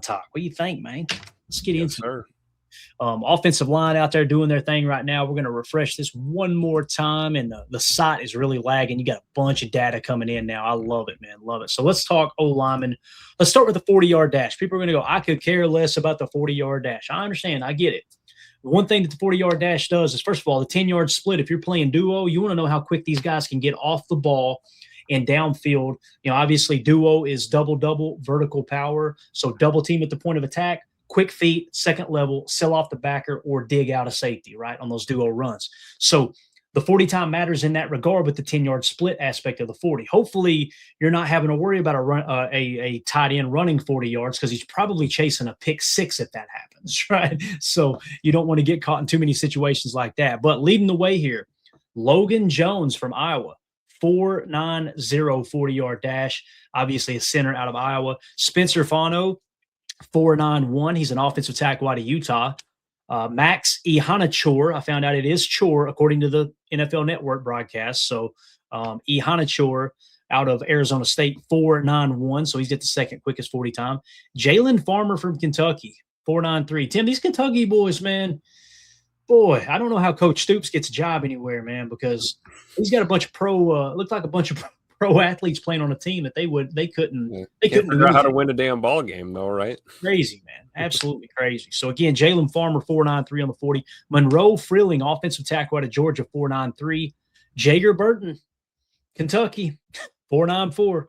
talk. What do you think, man? Let's get into it. Offensive line out there doing their thing right now. We're going to refresh this one more time, and the site is really lagging. You got a bunch of data coming in now. I love it, man. Love it. So let's talk O-lineman. Let's start with the 40-yard dash. People are going to go, I could care less about the 40-yard dash. I understand. I get it. The one thing that the 40-yard dash does is, first of all, the 10-yard split. If you're playing duo, you want to know how quick these guys can get off the ball and downfield. You know, obviously duo is double vertical power. So double team at the point of attack, quick feet, second level, sell off the backer, or dig out of safety, right, on those duo runs. So the 40 time matters in that regard with the 10-yard split aspect of the 40. Hopefully you're not having to worry about a tight end running 40 yards because he's probably chasing a pick six if that happens, right? So you don't want to get caught in too many situations like that. But leading the way here, Logan Jones from Iowa, 4.90 40-yard dash, obviously a center out of Iowa. Spencer Fano, 4.91. He's an offensive tackle out of Utah. Max Ihanachor, I found out it is Chor according to the NFL Network broadcast. So Ihanachor out of Arizona State, 4.91. So he's at the second quickest 40 time. Jalen Farmer from Kentucky, 4.93. Tim, these Kentucky boys, man, boy, I don't know how Coach Stoops gets a job anywhere, man, because he's got a bunch of looked like a bunch of pro athletes playing on a team that they couldn't figure out how to win a damn ball game, though, right? Crazy, man. Absolutely crazy. So again, Jalen Farmer, 4.93 on the 40. Monroe Freeling, offensive tackle out of Georgia, 4.93. Jager Burton, Kentucky, 4.94.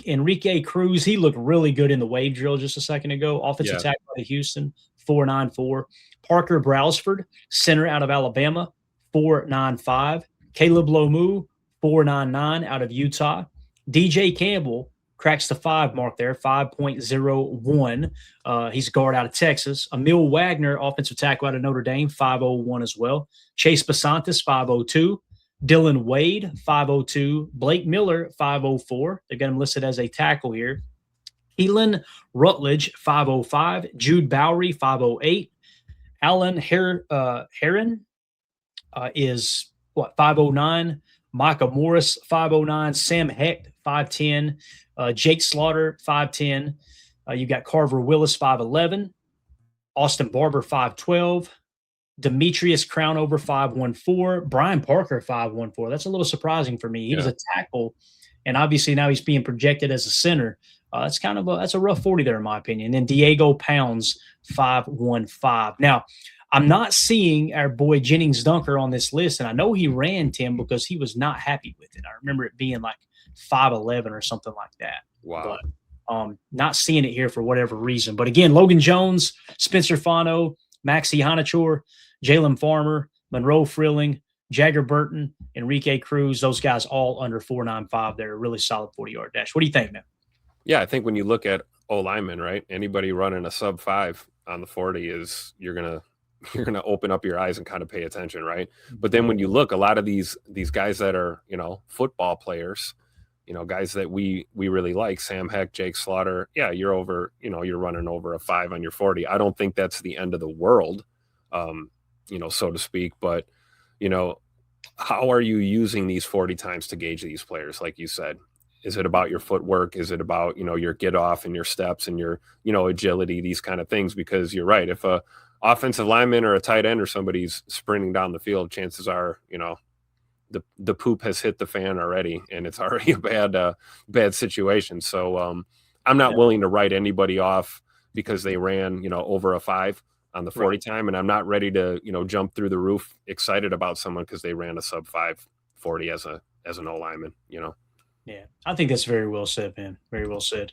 Enrique Cruz, he looked really good in the wave drill just a second ago. Offensive tackle out of Houston, 4.94. Parker Browsford, center out of Alabama, 4.95. Caleb Lomu, 4.99 out of Utah. DJ Campbell cracks the 5 mark there, 5.01. He's a guard out of Texas. Emil Wagner, offensive tackle out of Notre Dame, 5.01 as well. Chase Basantis, 5.02. Dylan Wade, 5.02. Blake Miller, 5.04. They've got him listed as a tackle here. Elon Rutledge, 5.05. Jude Bowery, 5.08. Alan Heron is, 5.09. Micah Morris, 5.09. Sam Hecht, 5.10. Jake Slaughter, 5.10. You got Carver Willis, 5.11. Austin Barber, 5.12. Demetrius Crownover, 5.14. Brian Parker, 5.14. That's a little surprising for me. He was a tackle, and obviously now he's being projected as a center. That's a rough 40 there, in my opinion. And then Diego Pounds, 5.15. Now, I'm not seeing our boy Jennings Dunker on this list, and I know he ran, Tim, because he was not happy with it. I remember it being like 5.11 or something like that. Wow. But not seeing it here for whatever reason. But again, Logan Jones, Spencer Fano, Maxi Hanachor, Jalen Farmer, Monroe Freeling, Jagger Burton, Enrique Cruz, those guys all under 4.95. They're a really solid 40-yard dash. What do you think, man? Yeah, I think when you look at O-linemen, right, anybody running a sub-5 on the 40 is you're gonna open up your eyes and kind of pay attention, right? But then when you look, a lot of these guys that are, football players, guys that we really like, Sam Hecht, Jake Slaughter, you're over, you're running over a 5 on your 40. I don't think that's the end of the world, so to speak. But, how are you using these 40 times to gauge these players? Like you said, is it about your footwork? Is it about, your get off and your steps and your, agility, these kind of things? Because you're right. If a offensive lineman or a tight end or somebody's sprinting down the field, chances are, the poop has hit the fan already, and it's already a bad situation. So I'm not willing to write anybody off because they ran, over a 5 on the 40 time. And I'm not ready to, jump through the roof excited about someone because they ran a sub 5 40 as an O lineman, Yeah, I think that's very well said, man. Very well said.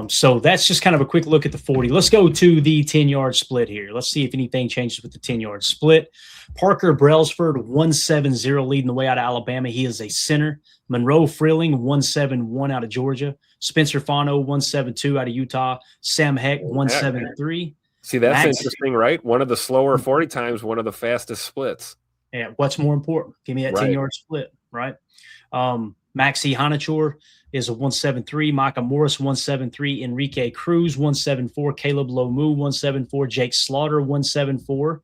So that's just kind of a quick look at the 40. Let's go to the 10-yard split here. Let's see if anything changes with the 10-yard split. Parker Brailsford, 170, leading the way out of Alabama. He is a center. Monroe Freeling, 171 out of Georgia. Spencer Fano, 172 out of Utah. Sam Hecht, 173. See, that's interesting, right? One of the slower 40 times, one of the fastest splits. Yeah, what's more important? Give me that 10-yard split, right? Maxi Hanachor is a 173. Micah Morris, 173. Enrique Cruz, 174. Caleb Lomu, 174. Jake Slaughter, 174.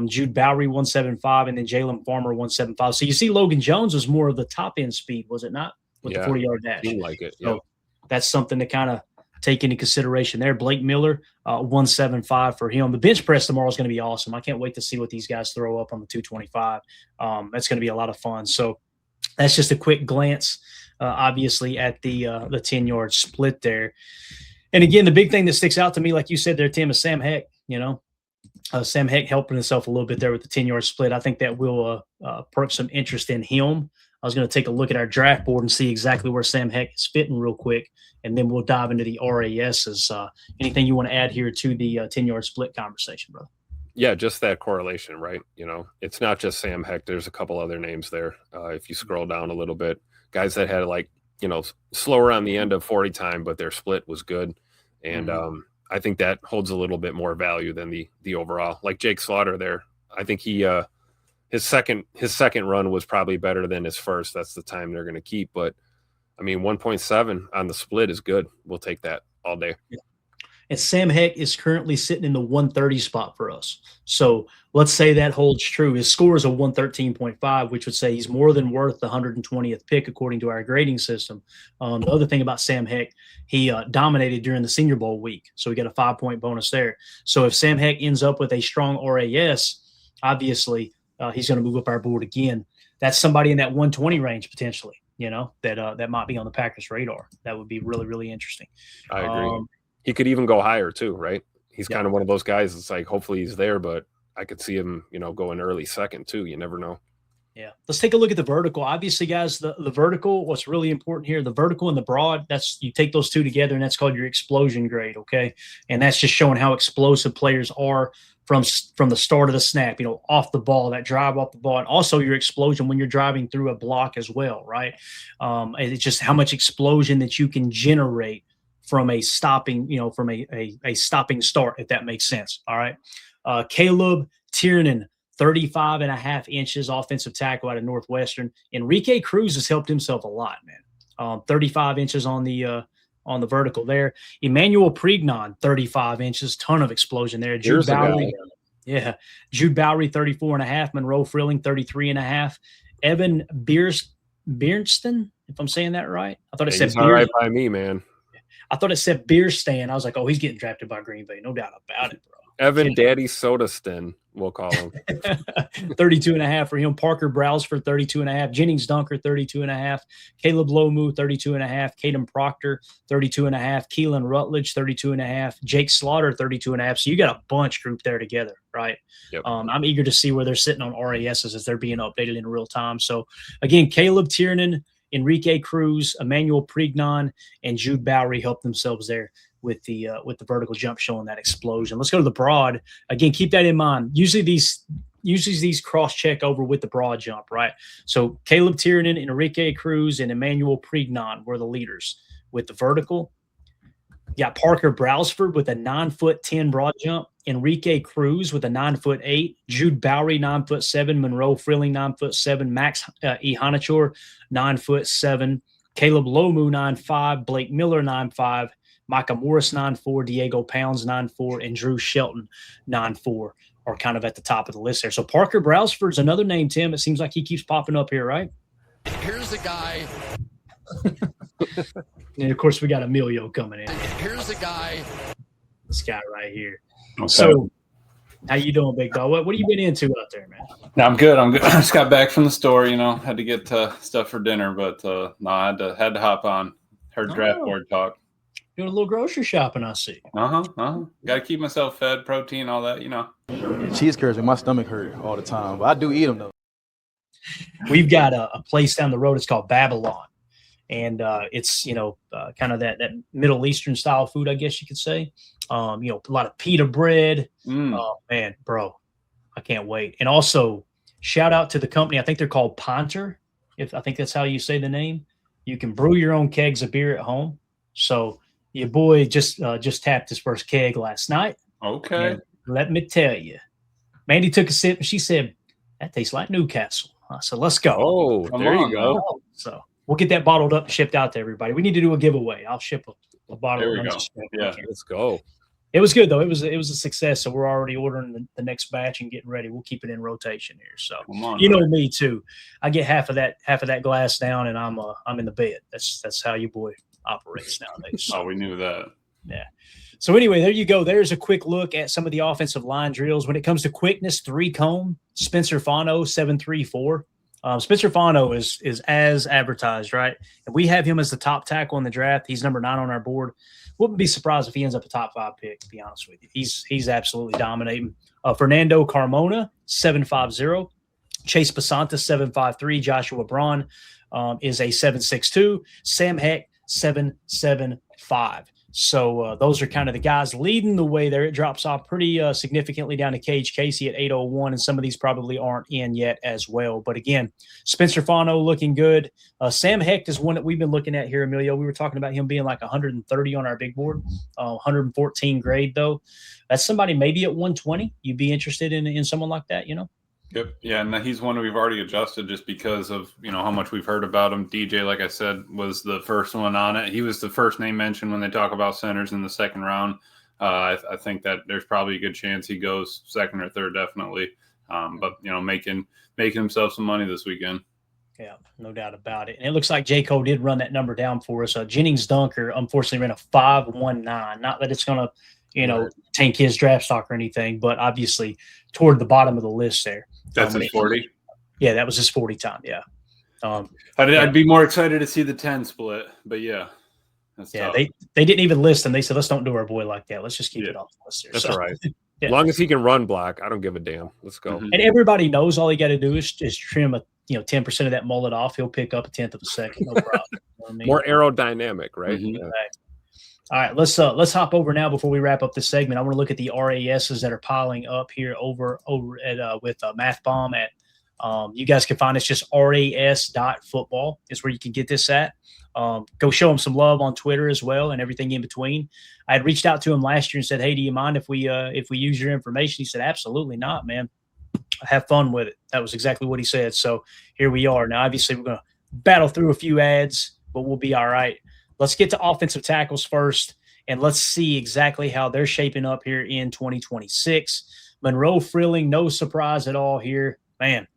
Jude Bowery, 175. And then Jalen Farmer, 175. So you see Logan Jones was more of the top-end speed, was it not? With the 40-yard dash. Seemed like it, So that's something to kind of take into consideration there. Blake Miller, 175 for him. The bench press tomorrow is going to be awesome. I can't wait to see what these guys throw up on the 225. That's going to be a lot of fun. So that's just a quick glance, obviously, at the 10-yard split there. And again, the big thing that sticks out to me, like you said there, Tim, is Sam Heck. Sam Heck helping himself a little bit there with the 10-yard split. I think that will perk some interest in him. I was going to take a look at our draft board and see exactly where Sam Heck is fitting real quick, and then we'll dive into the RASs. Anything you want to add here to the 10-yard split conversation, brother? Yeah, just that correlation, right? It's not just Sam Heck. There's a couple other names there. If you scroll down a little bit, guys that had slower on the end of 40 time, but their split was good. And I think that holds a little bit more value than the overall. Like Jake Slaughter there, I think his second run was probably better than his first. That's the time they're going to keep. But 1.7 on the split is good. We'll take that all day. Yeah. And Sam Heck is currently sitting in the 130 spot for us. So let's say that holds true. His score is a 113.5, which would say he's more than worth the 120th pick according to our grading system. The other thing about Sam Heck, he dominated during the Senior Bowl week. So we got a 5-point bonus there. So if Sam Heck ends up with a strong RAS, obviously he's going to move up our board again. That's somebody in that 120 range potentially, that might be on the Packers' radar. That would be really, really interesting. I agree. He could even go higher too, right? He's kind of one of those guys. It's like, hopefully he's there, but I could see him, going early second too. You never know. Yeah. Let's take a look at the vertical. Obviously, guys, the vertical, what's really important here, the vertical and the broad, you take those two together, and that's called your explosion grade, okay? And that's just showing how explosive players are from the start of the snap, off the ball, that drive off the ball, and also your explosion when you're driving through a block as well, right? It's just how much explosion that you can generate from a stopping, from a stopping start, if that makes sense. All right. Caleb Tiernan, 35.5 inches, offensive tackle out of Northwestern. Enrique Cruz has helped himself a lot, man. 35 inches on the vertical there. Emmanuel Pregnon, 35 inches, ton of explosion there. Jude Bowery, Jude Bowery, 34.5. Monroe Frilling, 33.5. Evan Biernston, if I'm saying that right. I thought it said all right by me, man. I thought it said beer stand. I was like, oh, he's getting drafted by Green Bay. No doubt about it, bro. Evan Daddy Sodaston, we'll call him. 32.5 for him. Parker Browsford, 32.5. Jennings Dunker, 32.5. Caleb Lomu, 32.5. Caden Proctor, 32.5. Keelan Rutledge, 32.5. Jake Slaughter, 32.5. So you got a bunch grouped there together, right? Yep. I'm eager to see where they're sitting on RASs as they're being updated in real time. So, again, Caleb Tiernan, Enrique Cruz, Emmanuel Pregnon, and Jude Bowery helped themselves there with the vertical jump showing that explosion. Let's go to the broad. Again, keep that in mind. Usually these cross-check over with the broad jump, right? So Caleb Tiernan, Enrique Cruz, and Emmanuel Pregnon were the leaders. With the vertical, you got Parker Browsford with a 9'10" broad jump, Enrique Cruz with a 9'8", Jude Bowery 9'7", Monroe Frilling 9'7", Max Ihanachor 9'7", Caleb Lomu 9'5", Blake Miller 9'5", Micah Morris 9'4", Diego Pounds 9'4", and Drew Shelton 9'4" are kind of at the top of the list there. So Parker Browsford's another name, Tim. It seems like he keeps popping up here, right? Here's the guy. And of course, we got Emilio coming in. Here's the guy. This guy right here. Okay. So, how you doing, big dog? What have you been into out there, man? No, I'm good. I just got back from the store. Had to get stuff for dinner, but no, I had to hop on. Heard draft board talk. Doing a little grocery shopping, I see. Got to keep myself fed, protein, all that. Cheese curds make my stomach hurt all the time, but I do eat them though. We've got a place down the road. It's called Babylon. And it's, kind of that Middle Eastern style food, I guess you could say. A lot of pita bread. Oh, man, bro, I can't wait. And also, shout out to the company. I think they're called Ponter. I think that's how you say the name. You can brew your own kegs of beer at home. So your boy just tapped his first keg last night. Okay. And let me tell you, Mandy took a sip and she said, that tastes like Newcastle. So let's go. Oh, there you go. So we'll get that bottled up and shipped out to everybody. We need to do a giveaway. I'll ship a bottle. There we go. Yeah, let's go. It was good though. It was a success. So we're already ordering the next batch and getting ready. We'll keep it in rotation here. So know me too. I get half of that glass down, and I'm in the bed. That's how your boy operates nowadays. So. Oh, we knew that. Yeah. So anyway, there you go. There's a quick look at some of the offensive line drills. When it comes to quickness, 3-cone, Spencer Fano, 7.34. Spencer Fano is as advertised, right? And we have him as the top tackle in the draft. He's number 9 on our board. Wouldn't be surprised if he ends up a top 5 pick, to be honest with you. He's absolutely dominating. Fernando Carmona, 7.50. Chase Basanta, 7.53. Joshua Braun is a 7.62. Sam Heck, 7.75. So those are kind of the guys leading the way there. It drops off pretty significantly down to Cage Casey at 8.01, and some of these probably aren't in yet as well. But again, Spencer Fano looking good. Sam Hecht is one that we've been looking at here, Emilio. We were talking about him being like 130 on our big board, 114 grade though. That's somebody maybe at 120. You'd be interested in someone like that, you know? Yep. Yeah, and he's one we've already adjusted just because of, how much we've heard about him. DJ, like I said, was the first one on it. He was the first name mentioned when they talk about centers in the second round. I think that there's probably a good chance he goes second or third, definitely. But making himself some money this weekend. Yeah, no doubt about it. And it looks like J. Cole did run that number down for us. Jennings Dunker, unfortunately, ran a 5.19. Not that it's going to, tank his draft stock or anything, but obviously toward the bottom of the list there. That's his 40? Yeah, that was his 40 time, yeah. I'd be more excited to see the 10 split, but yeah. That's tough. They didn't even list him. They said, let's don't do our boy like that. Let's just keep it off the list here. That's all right. Yeah. As long as he can run block, I don't give a damn. Let's go. And everybody knows all you got to do is trim 10% of that mullet off. He'll pick up a tenth of a second. No problem. You know what I mean? More aerodynamic, right? Mm-hmm. Yeah. All right, let's hop over now before we wrap up this segment. I want to look at the RASs that are piling up here over at with Math Bomb at you guys can find us just ras.football is where you can get this at. Go show him some love on Twitter as well and everything in between. I had reached out to him last year and said, hey, do you mind if we use your information? He said, absolutely not, man. Have fun with it. That was exactly what he said. So here we are. Now, obviously, we're going to battle through a few ads, but we'll be all right. Let's get to offensive tackles first, and let's see exactly how they're shaping up here in 2026. Monroe Frilling, no surprise at all here. Man,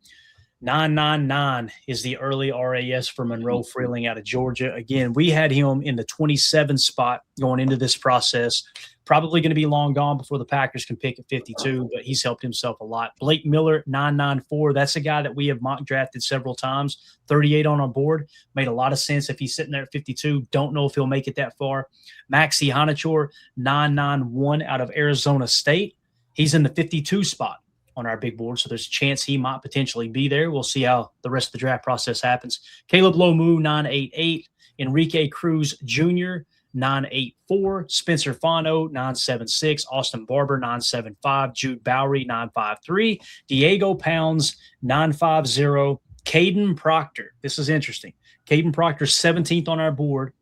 999 is the early RAS for Monroe Frilling out of Georgia. Again, we had him in the 27 spot going into this process. Probably going to be long gone before the Packers can pick at 52, but he's helped himself a lot. Blake Miller, 994. That's a guy that we have mock drafted several times. 38 on our board. Made a lot of sense if he's sitting there at 52. Don't know if he'll make it that far. Maxi Hanachor, 991 out of Arizona State. He's in the 52 spot on our big board, so there's a chance he might potentially be there. We'll see how the rest of the draft process happens. Caleb Lomu, 988. Enrique Cruz Jr., 984. Spencer Fano, 976. Austin Barber, 975. Jude Bowery, 953. Diego Pounds, 950. Caden Proctor. This is interesting. Caden Proctor, 17th on our board.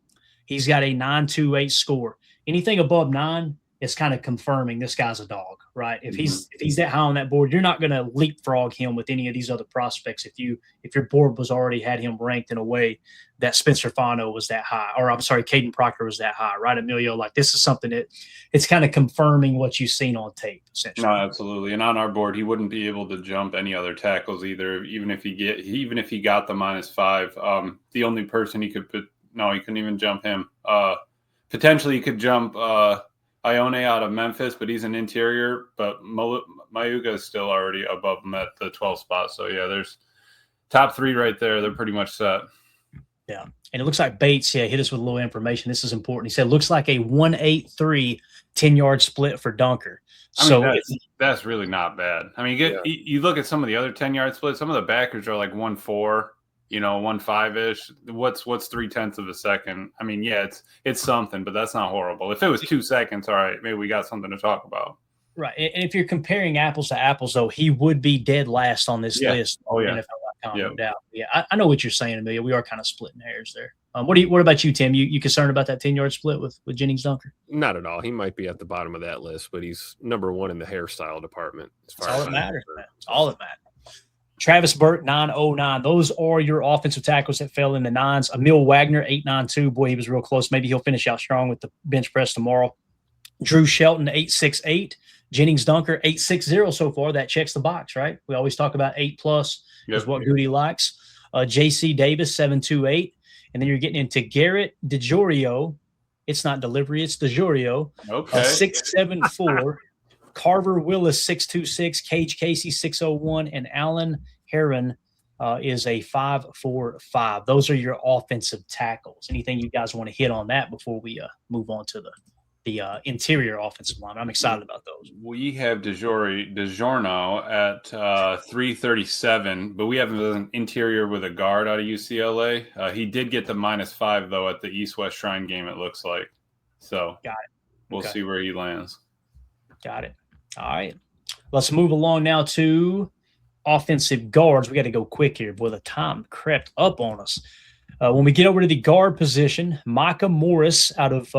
He's got a 928 score. Anything above 9 is kind of confirming this guy's a dog, right? If he's that high on that board, you're not going to leapfrog him with any of these other prospects. If your board was already had him ranked in a way that Spencer Fano was that high, or I'm sorry, Caden Proctor was that high, right, Emilio? Like this is something that it's kind of confirming what you've seen on tape, essentially. No, absolutely. And on our board, he wouldn't be able to jump any other tackles either, even if he got the -5. The only person he could he couldn't even jump him. Potentially he could jump Ione out of Memphis, but he's an interior. But Mayuga is still already above him at the 12th spot. So, yeah, there's top 3 right there. They're pretty much set. Yeah. And it looks like Bates, hit us with a little information. This is important. He said, looks like a 1-8-3 10-yard split for Dunker. That's really not bad. I mean, you look at some of the other 10-yard splits. Some of the backers are like 1-4. 1.5-ish. What's 0.3 of a second? I mean, yeah, it's something, but that's not horrible. If it was 2 seconds, all right, maybe we got something to talk about. Right. And if you're comparing apples to apples, though, he would be dead last on this list. Oh, yeah. NFL.com, no doubt. Yeah, I know what you're saying, Amelia. We are kind of splitting hairs there. What about you, Tim? You concerned about that 10-yard split with Jennings Dunker? Not at all. He might be at the bottom of that list, but he's number 1 in the hairstyle department. That's all that matters, man. That's all that matters. Travis Burke, 909. Those are your offensive tackles that fell in the 9s. Emil Wagner, 892. Boy, he was real close. Maybe he'll finish out strong with the bench press tomorrow. Drew Shelton, 868. Jennings Dunker, 860 so far. That checks the box, right? We always talk about 8+ is what Goody likes. JC Davis, 728. And then you're getting into Garrett DiGiorio It's not delivery. It's DiGiorgio. Okay. 674. Carver Willis, 626. Cage Casey, 601. And Alan Heron is a 545. Those are your offensive tackles. Anything you guys want to hit on that before we move on to the interior offensive line? I'm excited about those. We have DiGiorno at 337, but we have an interior with a guard out of UCLA. He did get the -5 though at the East-West Shrine game. It looks like. So Got it. We'll see where he lands. Got it. All right. Let's move along now to offensive guards. We got to go quick here. Boy, the time crept up on us. When we get over to the guard position, Micah Morris out of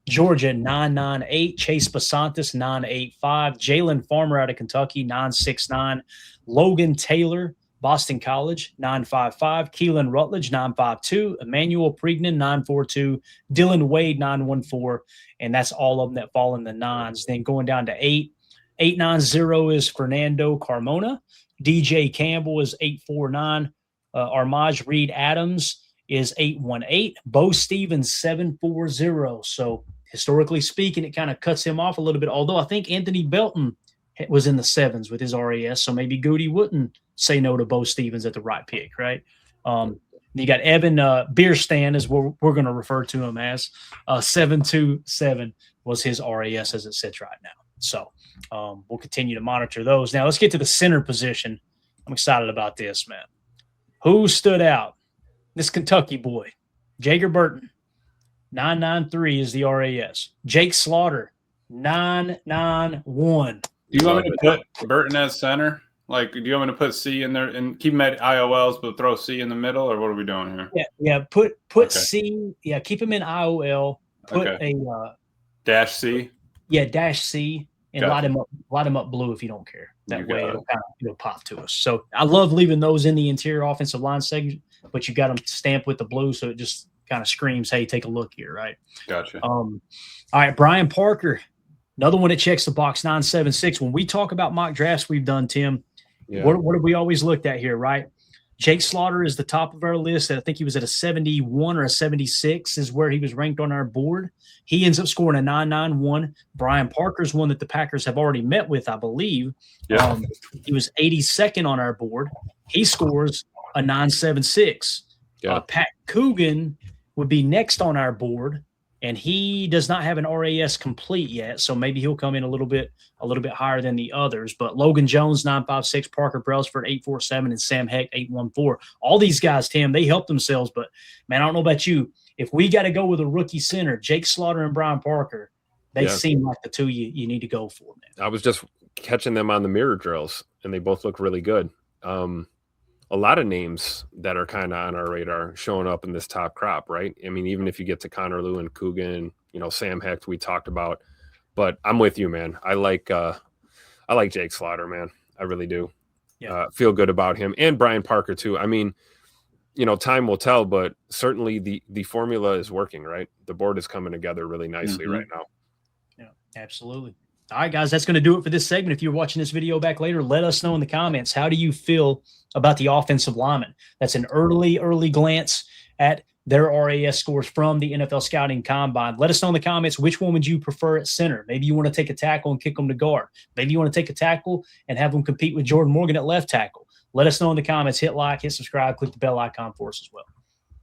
Georgia, 998. Chase Basantis, 985. Jalen Farmer out of Kentucky, 969. Logan Taylor, Boston College, 955. Keelan Rutledge, 952. Emmanuel Pregnan, 942. Dylan Wade, 914. And that's all of them that fall in the nines. Then going down to 890 is Fernando Carmona. DJ Campbell is 849. Armaj Reed Adams is 818. Bo Stevens, 740. So historically speaking, it kind of cuts him off a little bit. Although I think Anthony Belton was in the sevens with his RAS. So maybe Gute wouldn't say no to Bo Stevens at the right pick, right? You got Evan Bierstand is what we're going to refer to him as. 727 was his RAS as it sits right now. So we'll continue to monitor those. Now let's get to the center position. I'm excited about this, man. Who stood out? This Kentucky boy, Jager Burton, 993 is the RAS. Jake Slaughter, 991. Do you want me to put Burton as center? Like, do you want me to put C in there and keep him at IOLs, but throw C in the middle, or what are we doing here? Yeah. Put okay. C. Yeah, keep him in IOL. Put a dash C. Yeah, dash C, and light him up blue if you don't care. That way it'll pop to us. So I love leaving those in the interior offensive line segment, but you got them stamped with the blue, so it just kind of screams, "Hey, take a look here!" Right? Gotcha. All right, Brian Parker, another one that checks the box, 976. When we talk about mock drafts we've done, Tim, what have we always looked at here, right? Jake Slaughter is the top of our list. I think he was at a 71 or a 76 is where he was ranked on our board. He ends up scoring a 991. Brian Parker's one that the Packers have already met with, I believe. Yeah. He was 82nd on our board. He scores a 976. Yeah. Pat Coogan would be next on our board, and he does not have an RAS complete yet, so maybe he'll come in a little bit higher than the others. But Logan Jones, 956, Parker Brailsford, 847, and Sam Heck, 814. All these guys, Tim, they help themselves. But, man, I don't know about you. If we got to go with a rookie center, Jake Slaughter and Brian Parker, they seem like the two you need to go for, man. I was just catching them on the mirror drills, and they both look really good. A lot of names that are kind of on our radar showing up in this top crop, right? I mean, even if you get to Connor Lewin, Coogan, Sam Hecht, we talked about, but I'm with you, man. I like Jake Slaughter, man. I really do. Yeah. Feel good about him, and Brian Parker too. I mean, time will tell, but certainly the formula is working, right? The board is coming together really nicely right now. Yeah, absolutely. All right, guys, that's going to do it for this segment. If you're watching this video back later, let us know in the comments. How do you feel about the offensive linemen? That's an early glance at their RAS scores from the NFL Scouting Combine. Let us know in the comments, which one would you prefer at center? Maybe you want to take a tackle and kick them to guard. Maybe you want to take a tackle and have them compete with Jordan Morgan at left tackle. Let us know in the comments. Hit like, hit subscribe, click the bell icon for us as well.